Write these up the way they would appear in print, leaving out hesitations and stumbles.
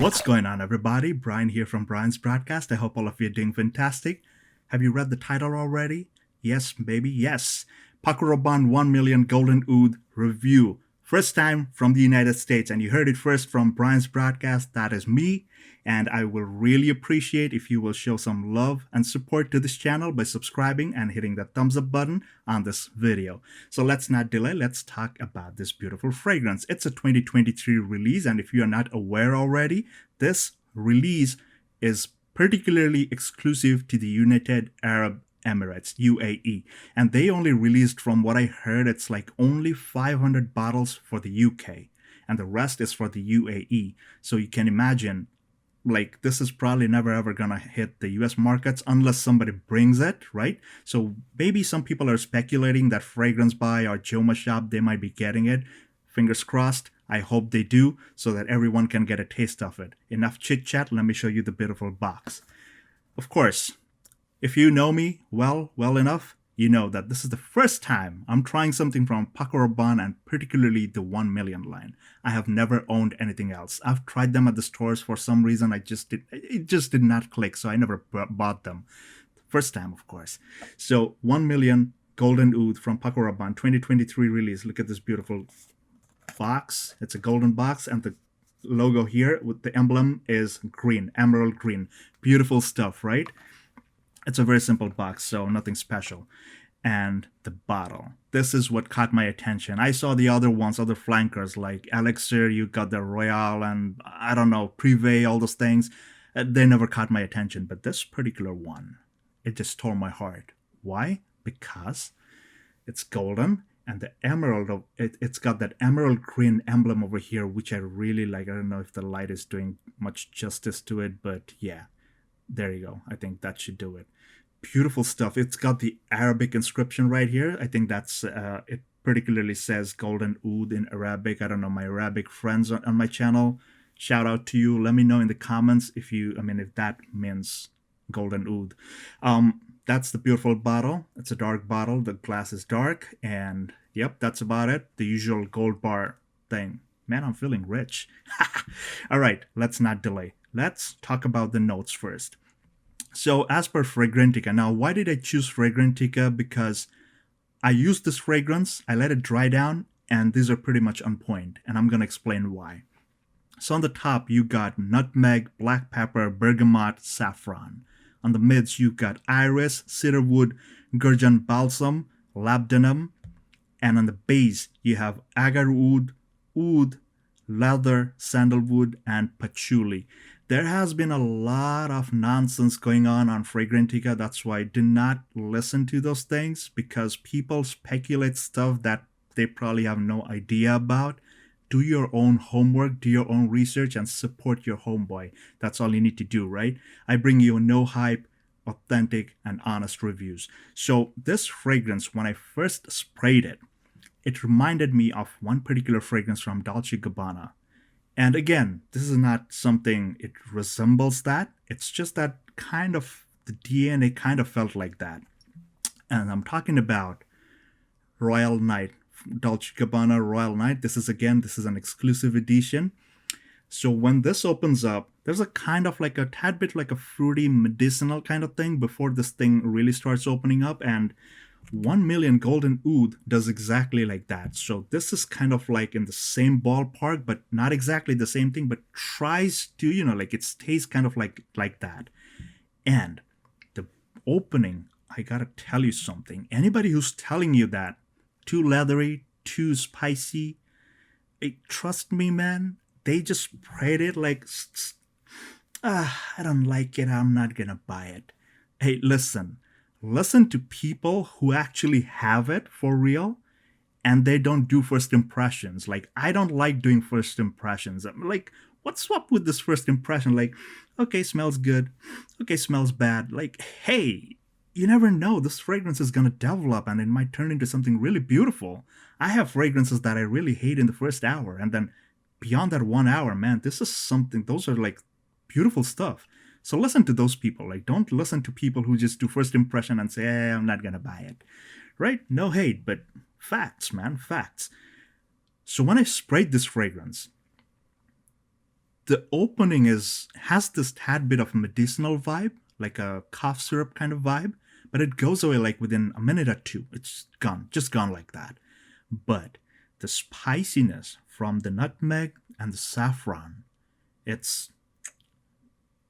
What's going on, everybody? Brian here from Brian's Broadcast. I hope all of you are doing fantastic. Have you read the title already? Yes, baby, yes. Paco Rabanne 1 Million Golden Oud review. First time from the United States, and you heard it first from Brian's Broadcast. That is me, and I will really appreciate if you will show some love and support to this channel by subscribing and hitting the thumbs up button on this video. So let's not delay, let's talk about this beautiful fragrance. It's a 2023 release, and if you are not aware already, this release is particularly exclusive to the United Arab Emirates, UAE, and they only released, from what I heard, it's like only 500 bottles for the UK, and the rest is for the UAE. So you can imagine, like, this is probably never ever gonna hit the US markets unless somebody brings it, right? So maybe some people are speculating that Fragrance Buy or Joma Shop, they might be getting it. Fingers crossed. I hope they do, so that everyone can get a taste of it. Enough chit chat, let me show you the beautiful box. Of course, if you know me well enough, you know that this is the first time I'm trying something from Paco Rabanne, and particularly the 1 million line. I have never owned anything else. I've tried them at the stores. For some reason, it just did not click, so I never bought them. First time, of course. So 1 million Golden Oud from Paco Rabanne, 2023 release. Look at this beautiful box. It's a golden box, and the logo here with the emblem is green, emerald green. Beautiful stuff, right? It's a very simple box, so nothing special. And the bottle. This is what caught my attention. I saw the other ones, other flankers like Elixir, you got the Royale, and I don't know, Privé, all those things. They never caught my attention, but this particular one, it just tore my heart. Why? Because it's golden, and the emerald, it's got that emerald green emblem over here, which I really like. I don't know if the light is doing much justice to it, but yeah. There you go. I think that should do it. Beautiful stuff. It's got the Arabic inscription right here. I think that's, it particularly says Golden Oud in Arabic. I don't know, my Arabic friends on my channel, shout out to you. Let me know in the comments if that means Golden Oud. That's the beautiful bottle. It's a dark bottle. The glass is dark. And yep, that's about it. The usual gold bar thing. Man, I'm feeling rich. All right, let's not delay. Let's talk about the notes first. So as per Fragrantica, now why did I choose Fragrantica? Because I used this fragrance, I let it dry down, and these are pretty much on point, and I'm gonna explain why. So on the top, you got nutmeg, black pepper, bergamot, saffron. On the mids, you got iris, cedarwood, gurjan balsam, labdanum, and on the base, you have agar oud, leather, sandalwood, and patchouli. There has been a lot of nonsense going on Fragrantica. That's why do not listen to those things, because people speculate stuff that they probably have no idea about. Do your own homework, do your own research, and support your homeboy. That's all you need to do, right? I bring you no hype, authentic, and honest reviews. So this fragrance, when I first sprayed it, it reminded me of one particular fragrance from Dolce & Gabbana. And again, this is not something, it resembles that. It's just that kind of, the DNA kind of felt like that. And I'm talking about Royal Night, Dolce & Gabbana Royal Night. This is an exclusive edition. So when this opens up, there's a kind of like a tad bit like a fruity medicinal kind of thing before this thing really starts opening up. And 1 million Golden Oud does exactly like that. So this is kind of like in the same ballpark, but not exactly the same thing, but tries to, like it stays kind of like that. And the opening, I gotta tell you something. Anybody who's telling you that too leathery, too spicy, trust me, man, they just sprayed it like, I don't like it, I'm not gonna buy it. Hey, listen to people who actually have it for real, and they don't do first impressions. Like, I don't like doing first impressions. I'm like, what's up with this first impression? Like, okay, smells good. Okay, smells bad. Like, hey, you never know. This fragrance is going to develop and it might turn into something really beautiful. I have fragrances that I really hate in the first hour. And then beyond that 1 hour, man, this is something, those are like beautiful stuff. So listen to those people. Like, don't listen to people who just do first impression and say, hey, I'm not going to buy it. Right? No hate, but facts, man, facts. So when I sprayed this fragrance, The opening is has this tad bit of medicinal vibe, like a cough syrup kind of vibe, but it goes away like within a minute or two. It's gone, just gone like that. But the spiciness from the nutmeg and the saffron, it's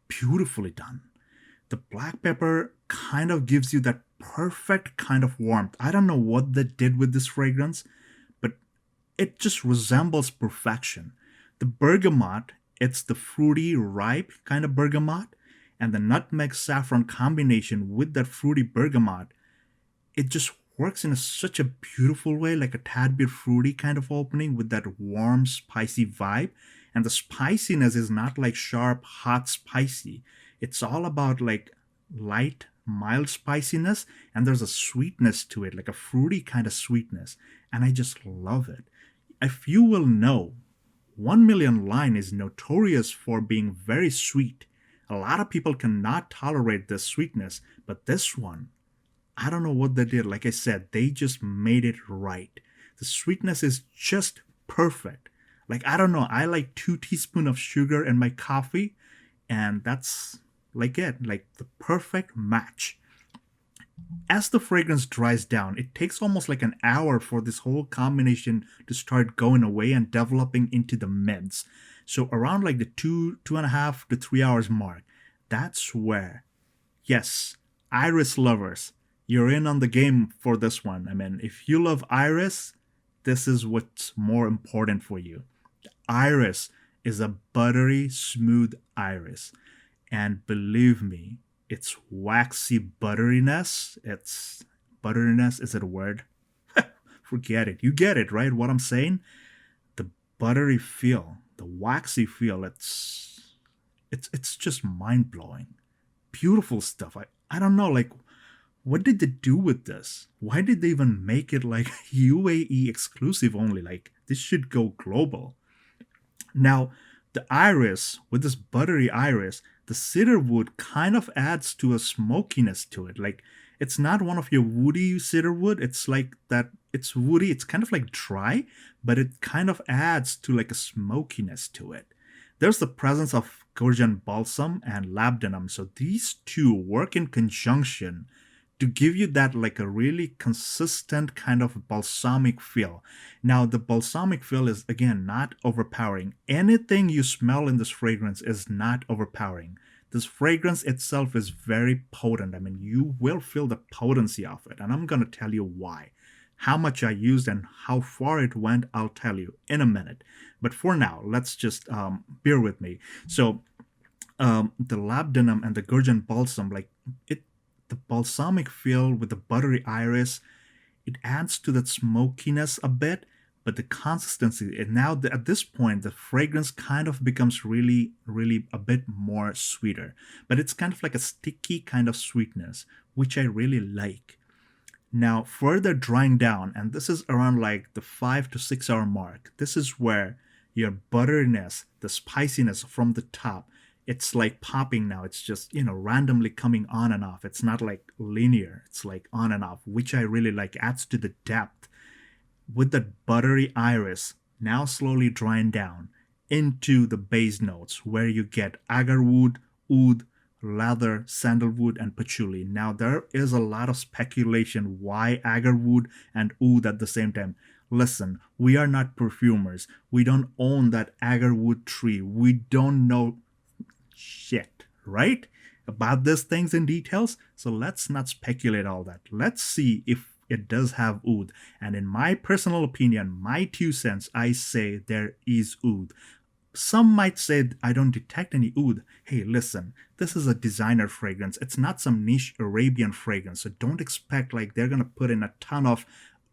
beautifully done. The black pepper kind of gives you that perfect kind of warmth. I don't know what they did with this fragrance, but it just resembles perfection. The bergamot, it's the fruity, ripe kind of bergamot, and the nutmeg saffron combination with that fruity bergamot, it just works in such a beautiful way, like a tad bit fruity kind of opening with that warm, spicy vibe. And the spiciness is not like sharp, hot, spicy. It's all about like light, mild spiciness, and there's a sweetness to it, like a fruity kind of sweetness. And I just love it. If you will know, 1 million line is notorious for being very sweet. A lot of people cannot tolerate this sweetness, but this one, I don't know what they did. Like I said, they just made it right. The sweetness is just perfect. Like, I don't know, I like 2 teaspoons of sugar in my coffee, and that's like it, like the perfect match. As the fragrance dries down, it takes almost like an hour for this whole combination to start going away and developing into the mints. So around like the 2.5 to 3 hours mark, that's where, yes, iris lovers, you're in on the game for this one. I mean, if you love iris, this is what's more important for you. The iris is a buttery, smooth iris. And believe me, it's waxy butteriness. It's butteriness, is it a word? Forget it. You get it, right? What I'm saying? The buttery feel, the waxy feel, it's just mind blowing. Beautiful stuff. I don't know, like what did they do with this? Why did they even make it like UAE exclusive only? Like this should go global. Now, the iris, with this buttery iris, the cedar wood kind of adds to a smokiness to it. Like it's not one of your woody cedar wood. It's like that it's woody, it's kind of like dry, but it kind of adds to like a smokiness to it. There's the presence of Georgian balsam and labdanum. So these two work in conjunction to give you that like a really consistent kind of balsamic feel. Now the balsamic feel is again not overpowering. Anything you smell in this fragrance is not overpowering. This fragrance itself is very potent. I mean, you will feel the potency of it, and I'm going to tell you why. How much I used and how far it went, I'll tell you in a minute. But for now, let's just bear with me. So the labdanum and the Georgian balsam, like it, the balsamic feel with the buttery iris, it adds to that smokiness a bit, but the consistency, and now at this point, the fragrance kind of becomes really, really a bit more sweeter. But it's kind of like a sticky kind of sweetness, which I really like. Now, further drying down, and this is around like the 5 to 6 hour mark, this is where your butteriness, the spiciness from the top, it's like popping now. It's just, randomly coming on and off. It's not like linear, it's like on and off, which I really like, adds to the depth. With that buttery iris now slowly drying down into the base notes where you get agarwood, oud, leather, sandalwood, and patchouli. Now, there is a lot of speculation why agarwood and oud at the same time. Listen, we are not perfumers. We don't own that agarwood tree. We don't know shit, right? About these things in details. So let's not speculate all that. Let's see if it does have oud. And in my personal opinion, my 2 cents, I say there is oud. Some might say I don't detect any oud. Hey, listen, this is a designer fragrance. It's not some niche Arabian fragrance. So don't expect like they're going to put in a ton of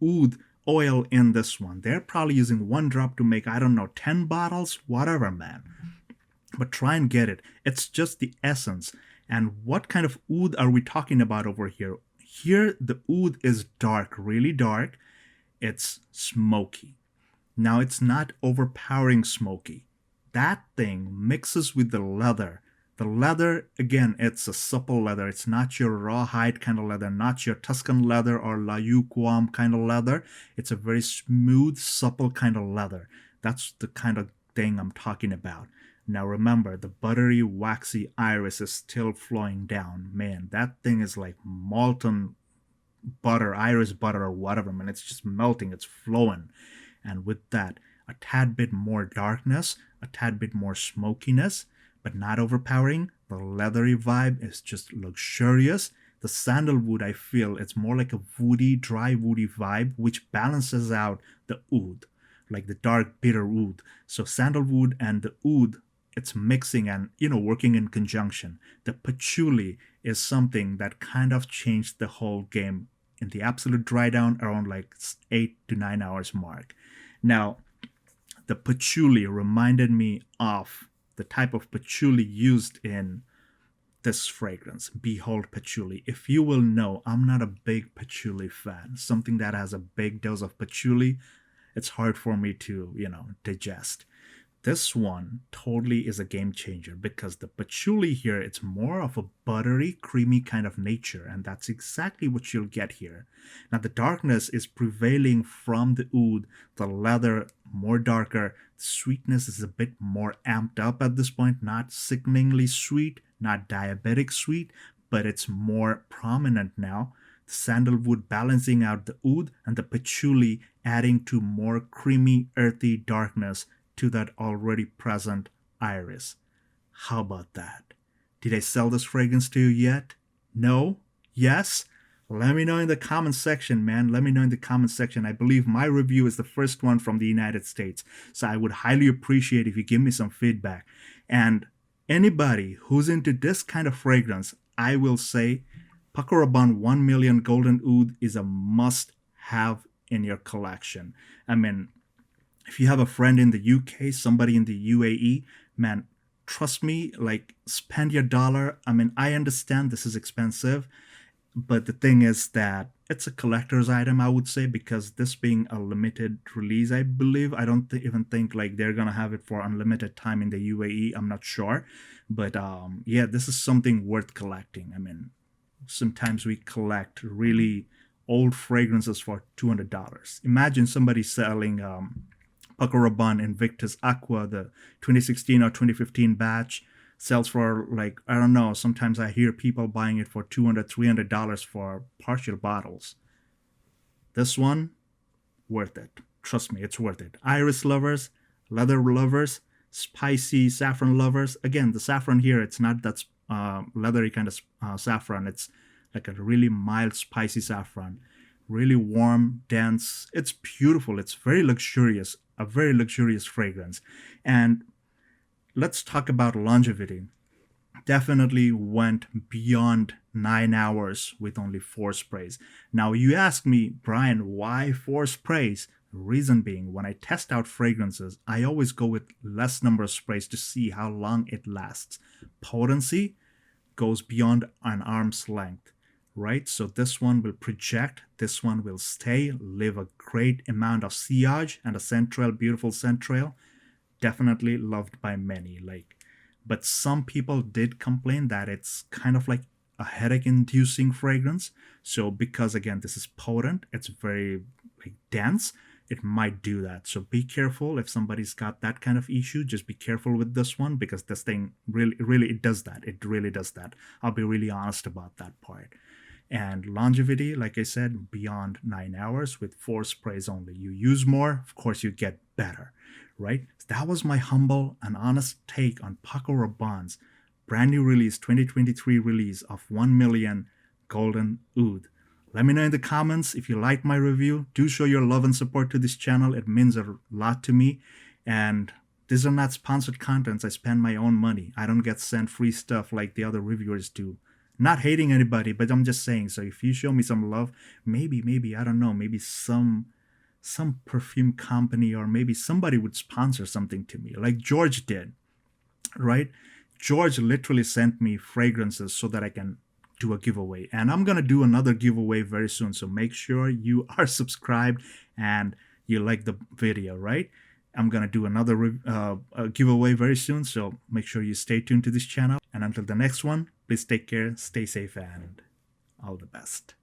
oud oil in this one. They're probably using 1 drop to make, I don't know, 10 bottles, whatever, man. But try and get it. It's just the essence. And what kind of oud are we talking about over here? Here, the oud is dark, really dark. It's smoky. Now, it's not overpowering smoky. That thing mixes with the leather. The leather, again, it's a supple leather. It's not your rawhide kind of leather, not your Tuscan leather or La Yuquam kind of leather. It's a very smooth, supple kind of leather. That's the kind of thing I'm talking about. Now remember, the buttery, waxy iris is still flowing down. Man, that thing is like molten butter, iris butter, or whatever, man. It's just melting, it's flowing. And with that, a tad bit more darkness, a tad bit more smokiness, but not overpowering. The leathery vibe is just luxurious. The sandalwood, I feel, it's more like a woody, dry, woody vibe, which balances out the oud, like the dark, bitter oud. So sandalwood and the oud, it's mixing and working in conjunction. The patchouli is something that kind of changed the whole game in the absolute dry down around like 8 to 9 hours mark. Now, the patchouli reminded me of the type of patchouli used in this fragrance. Behold patchouli. If you will know, I'm not a big patchouli fan. Something that has a big dose of patchouli, it's hard for me to, digest. This one totally is a game changer because the patchouli here, it's more of a buttery, creamy kind of nature, and that's exactly what you'll get here. Now the darkness is prevailing from the oud, the leather more darker, the sweetness is a bit more amped up at this point, not sickeningly sweet, not diabetic sweet, but it's more prominent now. The sandalwood balancing out the oud and the patchouli adding to more creamy, earthy darkness to that already present iris. How about that? Did I sell this fragrance to you yet? No? Yes? Let me know in the comment section, man. Let me know in the comment section. I believe my review is the first one from the United States, so I would highly appreciate if you give me some feedback. And anybody who's into this kind of fragrance, I will say Paco Rabanne 1 Million Golden Oud is a must-have in your collection. I mean, if you have a friend in the UK, somebody in the UAE, man, trust me, like spend your dollar. I mean, I understand this is expensive, but the thing is that it's a collector's item, I would say, because this being a limited release, I believe. I don't even think like they're gonna have it for unlimited time in the UAE. I'm not sure, but yeah, this is something worth collecting. I mean, sometimes we collect really old fragrances for $200. Imagine somebody selling Paco Rabanne Invictus Aqua, the 2016 or 2015 batch, sells for like, I don't know, sometimes I hear people buying it for $200, $300 for partial bottles. This one, worth it. Trust me, it's worth it. Iris lovers, leather lovers, spicy saffron lovers. Again, the saffron here, it's not that leathery kind of saffron. It's like a really mild, spicy saffron. Really warm, dense. It's beautiful. It's very luxurious. A very luxurious fragrance. And let's talk about longevity. Definitely went beyond 9 hours with only 4 sprays. Now you ask me, Brian, why 4 sprays? Reason being, when I test out fragrances, I always go with less number of sprays to see how long it lasts. Potency goes beyond an arm's length, right? So this one will project, this one will stay, leave a great amount of sillage and a scent trail, beautiful scent trail. Definitely loved by many. But some people did complain that it's kind of like a headache-inducing fragrance. So because again, this is potent, it's very dense, it might do that. So be careful if somebody's got that kind of issue. Just be careful with this one because this thing really it does that. It really does that. I'll be really honest about that part. And longevity, like I said, beyond 9 hours with 4 sprays only. You use more, of course, you get better, right? That was my humble and honest take on Paco Rabanne's brand new release, 2023 release of 1 Million Golden Oud. Let me know in the comments if you liked my review. Do show your love and support to this channel. It means a lot to me. And these are not sponsored contents. I spend my own money. I don't get sent free stuff like the other reviewers do. Not hating anybody, but I'm just saying. So if you show me some love, maybe, I don't know, maybe some perfume company or maybe somebody would sponsor something to me like George did, right? George literally sent me fragrances so that I can do a giveaway. And I'm going to do another giveaway very soon. So make sure you are subscribed and you like the video, right? I'm going to do another giveaway very soon. So make sure you stay tuned to this channel. And until the next one, please take care, stay safe, and all the best.